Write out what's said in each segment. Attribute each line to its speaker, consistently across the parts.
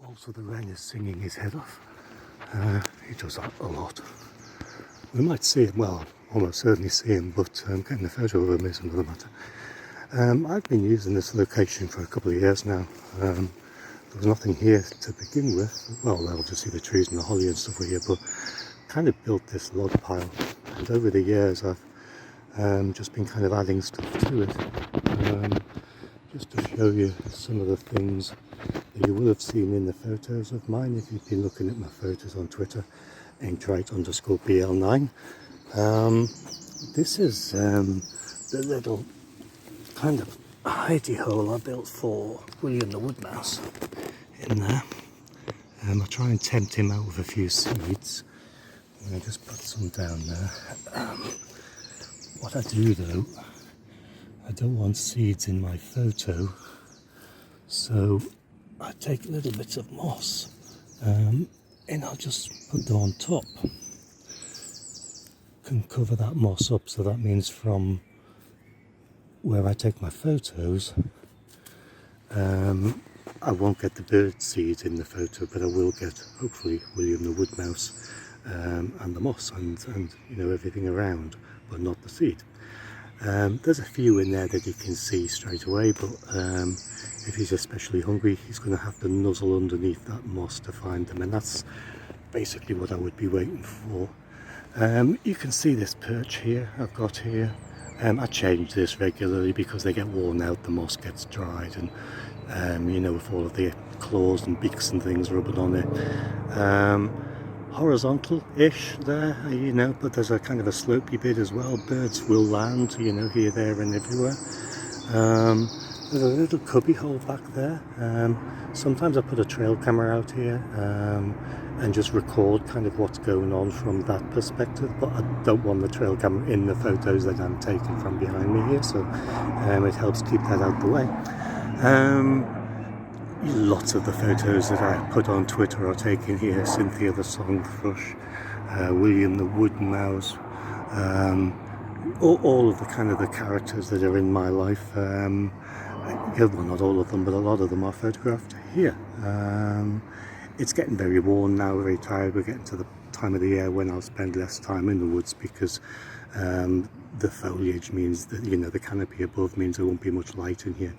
Speaker 1: Also, the wren is singing his head off. He does that a lot. We might see him, well, almost certainly see him, but getting a photo of him is another matter. I've been using this location for a couple of years now. There was nothing here to begin with. Well, obviously the trees and the holly and stuff were here, but kind of built this log pile. And over the years, I've just been kind of adding stuff to it. Just to show you some of the things that you will have seen in the photos of mine if you've been looking at my photos on Twitter, @BL9. This is the little kind of hidey hole I built for William the wood mouse in there. I try and tempt him out with a few seeds. And I just put some down there. What I do though, I don't want seeds in my photo, so I take little bits of moss and I'll just put them on top. Can cover that moss up, so that means from where I take my photos, I won't get the bird seed in the photo, but I will get hopefully William the wood mouse and the moss and you know, everything around, but not the seed. There's a few in there that you can see straight away, but if he's especially hungry, he's going to have to nuzzle underneath that moss to find them, and that's basically what I would be waiting for. You can see this perch here I've got here. I change this regularly because they get worn out, the moss gets dried, and you know, with all of the claws and beaks and things rubbing on it. Horizontal-ish there, you know, but there's a kind of a slopey bit as well. Birds will land, you know, here, there and everywhere. There's a little cubby hole back there. Sometimes I put a trail camera out here and just record kind of what's going on from that perspective, but I don't want the trail camera in the photos that I'm taking from behind me here, so it helps keep that out the way. Lots of the photos that I put on Twitter are taken here. Cynthia the song thrush, William the wood mouse, all of the kind of the characters that are in my life. Well, not all of them, but a lot of them are photographed here. It's getting very worn now, very tired. We're getting to the time of the year when I'll spend less time in the woods because the foliage means that, you know, the canopy above means there won't be much light in here.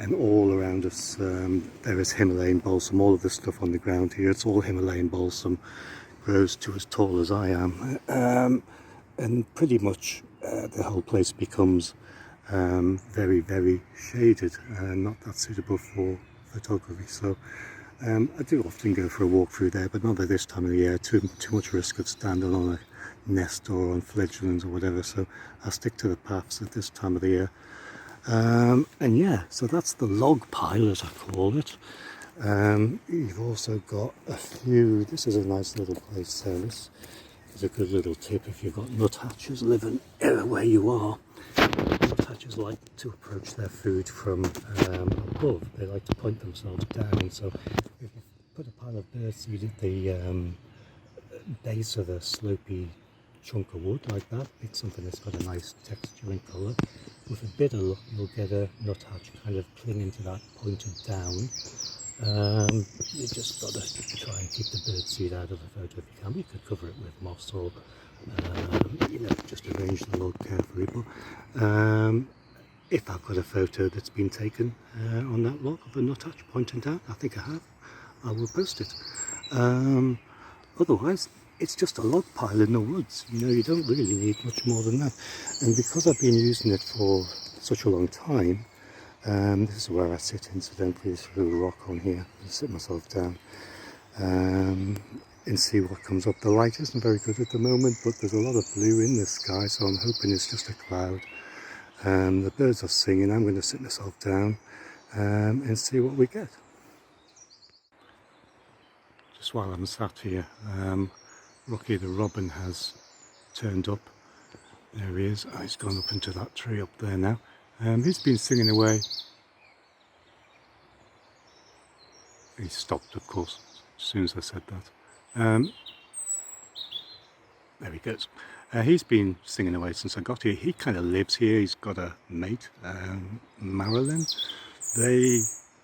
Speaker 1: And all around us there is Himalayan balsam. All of the stuff on the ground here, it's all Himalayan balsam, grows to as tall as I am, and pretty much the whole place becomes very, very shaded and not that suitable for photography. So I do often go for a walk through there, but not at this time of the year. Too much risk of standing on a nest or on fledglings or whatever, so I stick to the paths at this time of the year. And yeah, so that's the log pile, as I call it. You've also got a few, this is a nice little place there. This is a good little tip if you've got nuthatches living where you are. Nuthatches like to approach their food from above. They like to point themselves down, so if you put a pile of birdseed at the base of a slopey chunk of wood like that, pick something that's got a nice texture and colour. With a bit of luck, you'll get a nuthatch kind of clinging to that pointed down. You just got to try and keep the birdseed out of the photo if you can. You could cover it with moss or, you know, just arrange the log carefully. But if I've got a photo that's been taken on that log of a nuthatch pointing down, I think I have, I will post it. Otherwise, it's just a log pile in the woods. You know, you don't really need much more than that. And because I've been using it for such a long time, this is where I sit incidentally, this little rock on here. I sit myself down and see what comes up. The light isn't very good at the moment, but there's a lot of blue in the sky, so I'm hoping it's just a cloud. The birds are singing. I'm going to sit myself down and see what we get. Just while I'm sat here, Rocky the robin has turned up. There he is. Oh, he's gone up into that tree up there now. He's been singing away. He stopped, of course, as soon as I said that. There he goes. He's been singing away since I got here. He kind of lives here. He's got a mate, Marilyn. They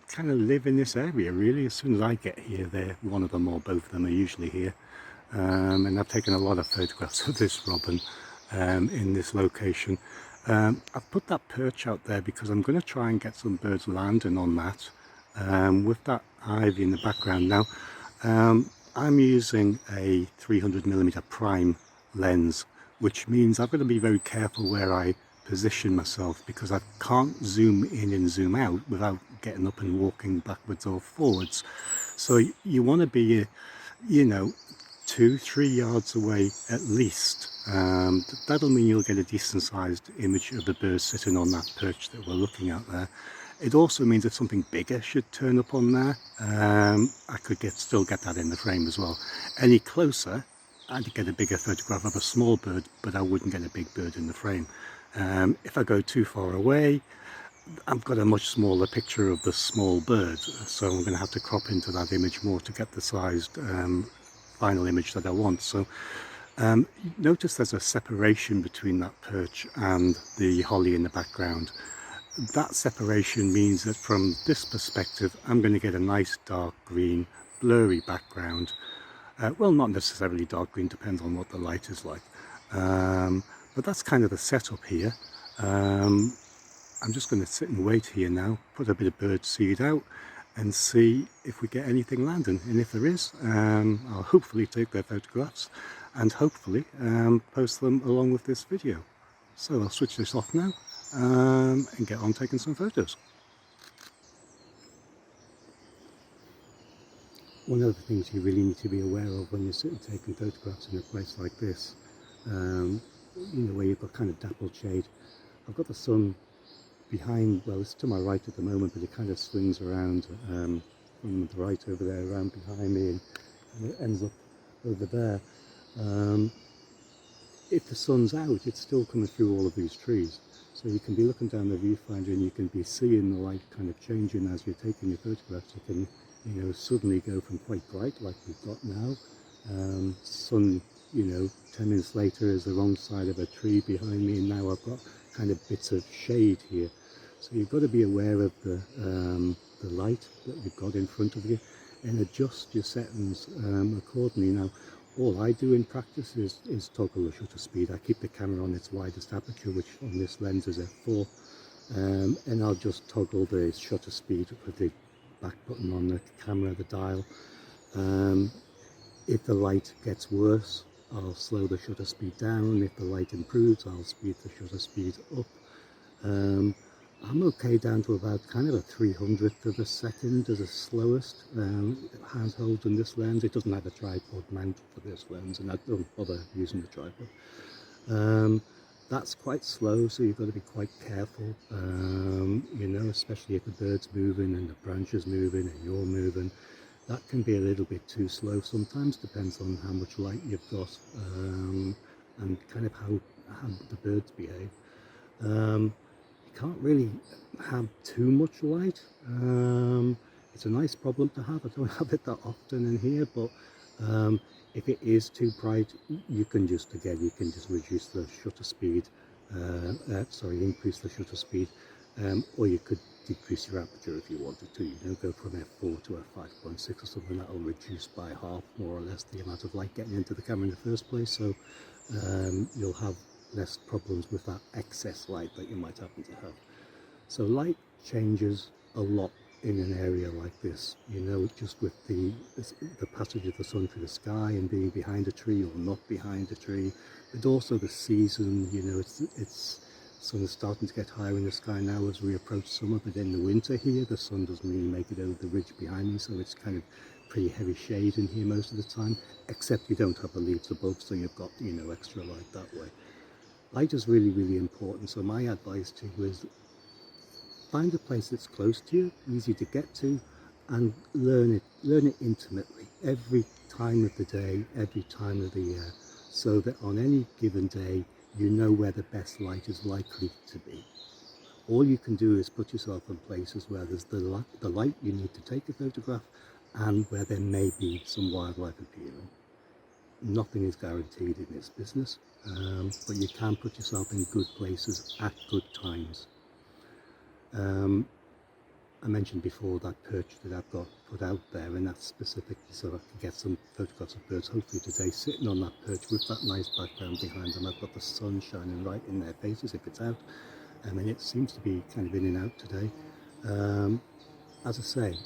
Speaker 1: kind of live in this area really. As soon as I get here, one of them or both of them are usually here. And I've taken a lot of photographs of this robin in this location. I've put that perch out there because I'm going to try and get some birds landing on that with that ivy in the background. Now I'm using a 300mm prime lens, which means I've got to be very careful where I position myself, because I can't zoom in and zoom out without getting up and walking backwards or forwards. So you want to be, you know, 2-3 yards away at least. That'll mean you'll get a decent sized image of the bird sitting on that perch that we're looking at there. It also means if something bigger should turn up on there, I could still get that in the frame as well. Any closer, I'd get a bigger photograph of a small bird, but I wouldn't get a big bird in the frame. If I go too far away, I've got a much smaller picture of the small bird, so I'm going to have to crop into that image more to get the sized final image that I want. So notice there's a separation between that perch and the holly in the background. That separation means that from this perspective I'm going to get a nice dark green blurry background. Well, not necessarily dark green, depends on what the light is like. But that's kind of the setup here. I'm just going to sit and wait here now, put a bit of bird seed out and see if we get anything landing. And if there is, I'll hopefully take their photographs and hopefully post them along with this video. So I'll switch this off now and get on taking some photos. One of the things you really need to be aware of when you're sitting taking photographs in a place like this, you know, where you've got kind of dappled shade. I've got the sun behind, well, it's to my right at the moment, but it kind of swings around from the right over there, around behind me, and it ends up over there. If the sun's out, it's still coming through all of these trees. So you can be looking down the viewfinder and you can be seeing the light kind of changing as you're taking your photographs. You can, you know, suddenly go from quite bright like we've got now. Sun, you know, 10 minutes later is the wrong side of a tree behind me, and now I've got kind of bits of shade here. So you've got to be aware of the light that you've got in front of you and adjust your settings accordingly. Now, all I do in practice is toggle the shutter speed. I keep the camera on its widest aperture, which on this lens is f4, and I'll just toggle the shutter speed with the back button on the camera, the dial. If the light gets worse, I'll slow the shutter speed down. If the light improves, I'll speed the shutter speed up. I'm okay down to about kind of a 300th of a second as the slowest handhold in this lens. It doesn't have a tripod mount for this lens, and I don't bother using the tripod. That's quite slow, so you've got to be quite careful, you know, especially if the bird's moving and the branch is moving and you're moving. That can be a little bit too slow sometimes, depends on how much light you've got and kind of how the birds behave. You can't really have too much light. It's a nice problem to have. I don't have it that often in here, but if it is too bright, you can just reduce the shutter speed, increase the shutter speed, or you could decrease your aperture if you wanted to, you know, go from f4 to f5.6 or something. That'll reduce by half, more or less, the amount of light getting into the camera in the first place, so you'll have less problems with that excess light that you might happen to have. So light changes a lot in an area like this, you know, just with the passage of the sun through the sky and being behind a tree or not behind a tree, but also the season, you know, it's sun is starting to get higher in the sky now as we approach summer, but in the winter here the sun doesn't really make it over the ridge behind me, so it's kind of pretty heavy shade in here most of the time, except you don't have the leaves above, so you've got, you know, extra light that way. Light is really, really important, so my advice to you is find a place that's close to you, easy to get to, and learn it intimately, every time of the day, every time of the year, so that on any given day you know where the best light is likely to be. All you can do is put yourself in places where there's the light you need to take a photograph and where there may be some wildlife appearing. Nothing is guaranteed in this business, but you can put yourself in good places at good times. I mentioned before that perch that I've got put out there, and that's specifically so I can get some photographs of birds hopefully today sitting on that perch with that nice background behind them. I've got the sun shining right in their faces if it's out. I mean, it seems to be kind of in and out today. As I say,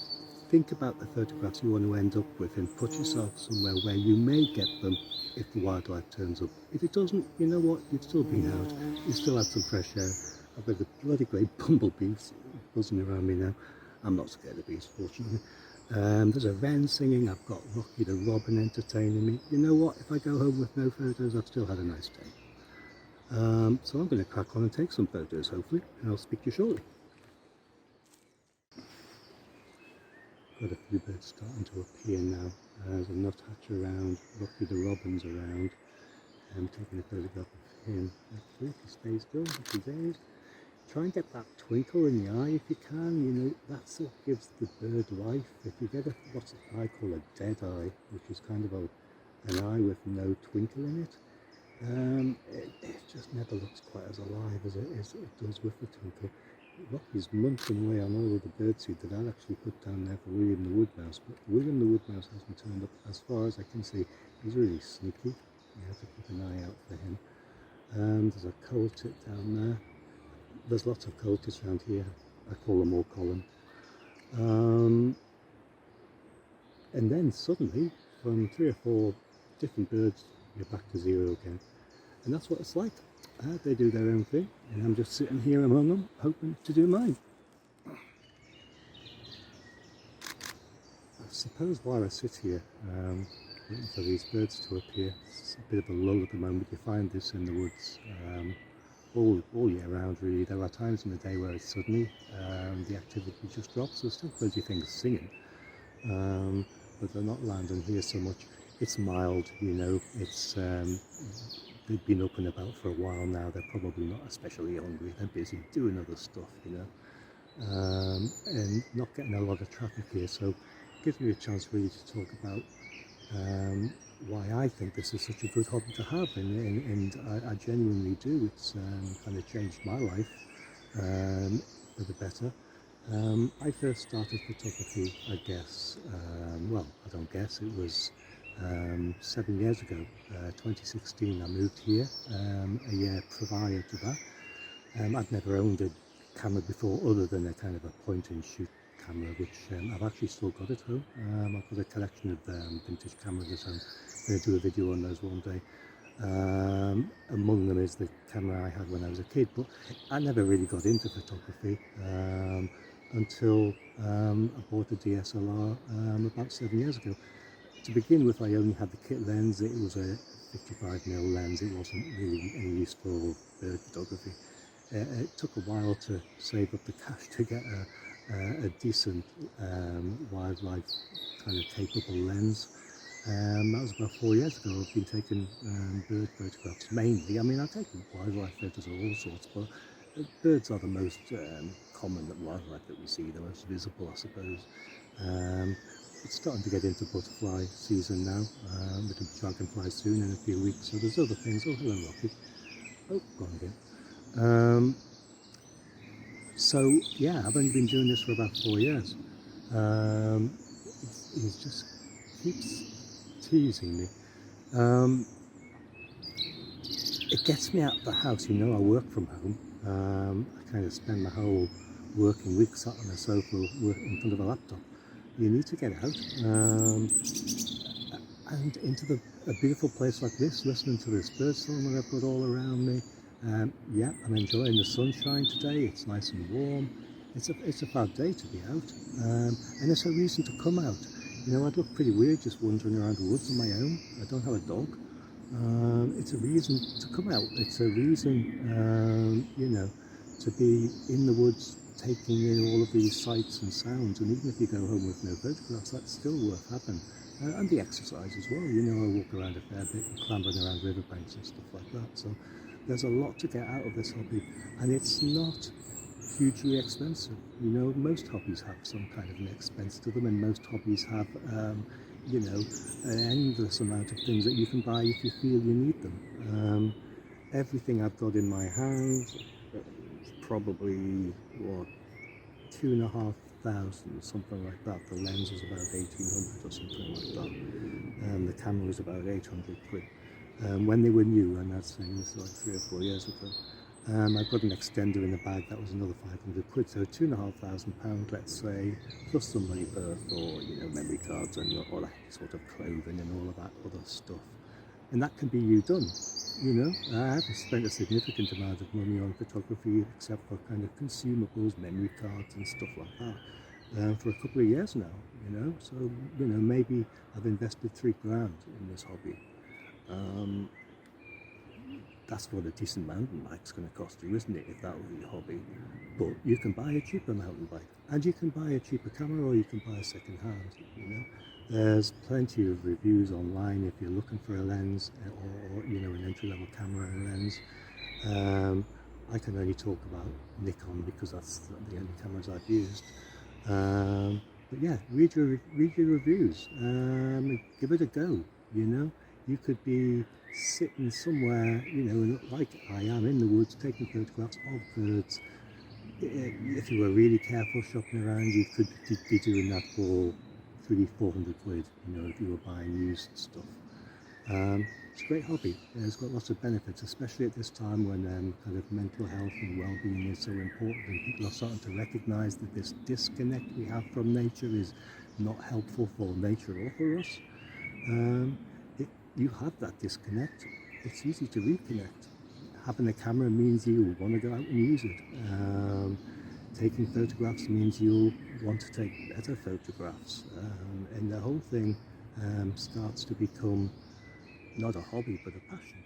Speaker 1: think about the photographs you want to end up with and put yourself somewhere where you may get them if the wildlife turns up. If it doesn't, you know what, you've still been out, you've still had some fresh air. I've got the bloody great bumblebees buzzing around me now. I'm not scared of bees, fortunately. There's a wren singing, I've got Rocky the robin entertaining me. You know what, if I go home with no photos, I've still had a nice day. So I'm going to crack on and take some photos, hopefully, and I'll speak to you shortly. Got a few birds starting to appear now. There's a nuthatch around, Rocky the robin's around. I'm taking a photograph of him. Hopefully, if he stays still, if he stays. Try and get that twinkle in the eye if you can. You know, that's what gives the bird life. If you get what I call a dead eye, which is kind of an eye with no twinkle in it, it just never looks quite as alive as it does with the twinkle. Rocky's munching away on all of the birdseed that I'd actually put down there for William the woodmouse, but William the woodmouse hasn't turned up as far as I can see. He's really sneaky. You have to keep an eye out for him. There's a coal tit down there. There's lots of coal tits around here. I call them all column. And then suddenly, from 3 or 4 different birds, you're back to zero again. And that's what it's like. They do their own thing, and I'm just sitting here among them, hoping to do mine. I suppose while I sit here, waiting for these birds to appear, it's a bit of a lull at the moment. You find this in the woods all year round, really. There are times in the day where it's suddenly the activity just drops. There's still plenty of things singing, but they're not landing here so much. It's mild, you know. It's they've been up and about for a while now. They're probably not especially hungry. They're busy doing other stuff, you know, and not getting a lot of traffic here. So it gives me a chance really to talk about why I think this is such a good hobby to have, and I genuinely do. It's kind of changed my life for the better. I first started photography, I guess, well, I don't guess, it was 7 years ago, 2016. I moved here. A year prior to that, I'd never owned a camera before other than a kind of a point and shoot camera, which I've actually still got at home. I've got a collection of vintage cameras at home. I'm going to do a video on those one day. Among them is the camera I had when I was a kid, but I never really got into photography until I bought a DSLR about 7 years ago. To begin with, I only had the kit lens. It was a 55mm lens. It wasn't really any use for bird photography. It took a while to save up the cash to get a decent wildlife kind of capable lens. That was about 4 years ago. I've been taking bird photographs mainly. I mean, I've taken wildlife photos of all sorts, but birds are the most common wildlife that we see, the most visible, I suppose. It's starting to get into butterfly season now. It'll be dragonfly soon in a few weeks, so there's other things. Oh, hello, Rocky. Oh, gone again. So, yeah, I've only been doing this for about 4 years. He just keeps teasing me. It gets me out of the house. You know, I work from home. I kind of spend my whole working week sat on a sofa in front of a laptop. You need to get out and into a beautiful place like this, listening to this bird song that I've got all around me. Yeah, I'm enjoying the sunshine today. It's nice and warm. It's a fab day to be out, and it's a reason to come out. You know, I'd look pretty weird just wandering around the woods on my own. I don't have a dog. It's a reason to come out. It's a reason, you know, to be in the woods, taking in all of these sights and sounds. And even if you go home with no photographs, that's still worth having. And the exercise as well. You know, I walk around a fair bit, clambering around riverbanks and stuff like that. So there's a lot to get out of this hobby, and it's not hugely expensive. You know, most hobbies have some kind of an expense to them, and most hobbies have, you know, an endless amount of things that you can buy if you feel you need them. Everything I've got in my hands, probably what, £2,500 2000, something like that. The lens was about 1800 or something like that. The camera was about 800 quid. When they were new, and that's saying this is like 3 or 4 years ago. I got an extender in the bag that was another 500 quid, so £2,500, let's say, plus some money for memory cards and all that sort of clothing and all of that other stuff. And that can be redone, I haven't spent a significant amount of money on photography except for kind of consumables, memory cards and stuff like that for a couple of years now, so, maybe I've invested £3 grand in this hobby. That's what a decent mountain bike's going to cost you, isn't it, if that were your hobby? But you can buy a cheaper mountain bike, and you can buy a cheaper camera, or you can buy a second hand, There's plenty of reviews online if you're looking for a lens or an entry-level camera and lens. I can only talk about Nikon because that's the only cameras I've used. But yeah, read your reviews. Give it a go. You could be sitting somewhere, like I am in the woods, taking photographs of birds. If you were really careful shopping around, you could be doing that for 300-400 quid, if you were buying used stuff. It's a great hobby. It's got lots of benefits, especially at this time when kind of mental health and well-being is so important, and people are starting to recognise that this disconnect we have from nature is not helpful for nature or for us. You have that disconnect. It's easy to reconnect. Having a camera means you want to go out and use it. Taking photographs means you'll want to take better photographs, and the whole thing starts to become not a hobby but a passion.